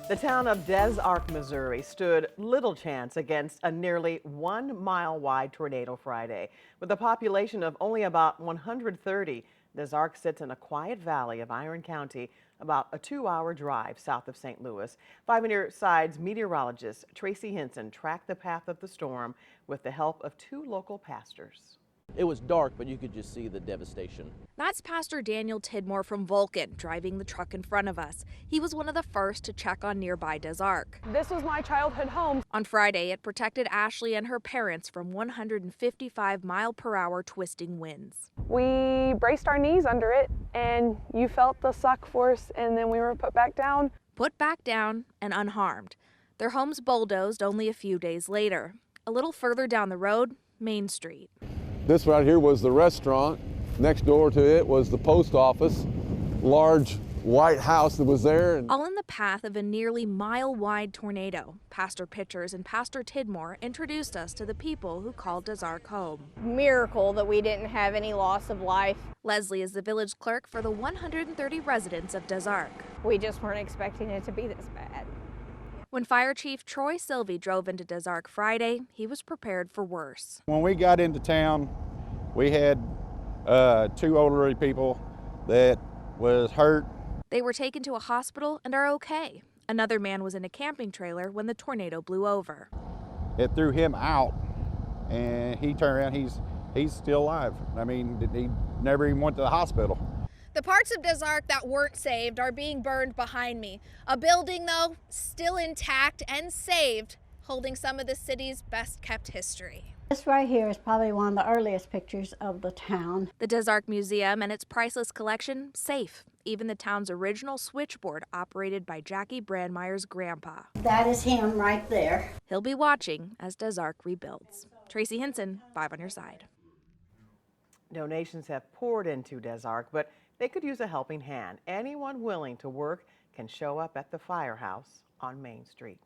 The town of Des Arc, Missouri stood little chance against a nearly 1 mile wide tornado Friday. With a population of only about 130, Des Arc sits in a quiet valley of Iron County, about a 2-hour drive south of St. Louis. 5 on your Side's meteorologist Tracy Henson tracked the path of the storm with the help of 2 local pastors. It was dark, but you could just see the devastation. That's Pastor Daniel Tidmore from Vulcan, driving the truck in front of us. He was one of the first to check on nearby Des Arc. This was my childhood home. On Friday, it protected Ashley and her parents from 155-mile-per-hour twisting winds. We braced our knees under it, and you felt the suck force, and then we were put back down. Put back down and unharmed. Their homes bulldozed only a few days later. A little further down the road, Main Street. This right here was the restaurant. Next door to it was the post office, large white house that was there. All in the path of a nearly mile-wide tornado. Pastor Pitchers and Pastor Tidmore introduced us to the people who called Des Arc home. Miracle that we didn't have any loss of life. Leslie is the village clerk for the 130 residents of Des Arc. We just weren't expecting it to be this bad. When Fire Chief Troy Sylvie drove into Des Arc Friday, he was prepared for worse. When we got into town, we had 2 elderly people that was hurt. They were taken to a hospital and are okay. Another man was in a camping trailer when the tornado blew over. It threw him out, and he turned around. He's still alive. I mean, he never even went to the hospital. The parts of Des Arc that weren't saved are being burned behind me. A building, though, still intact and saved, holding some of the city's best-kept history. This right here is probably one of the earliest pictures of the town. The Des Arc Museum and its priceless collection, safe. Even the town's original switchboard operated by Jackie Brandmeier's grandpa. That is him right there. He'll be watching as Des Arc rebuilds. Tracy Henson, 5 on your side. Donations have poured into Des Arc, but they could use a helping hand. Anyone willing to work can show up at the firehouse on Main Street.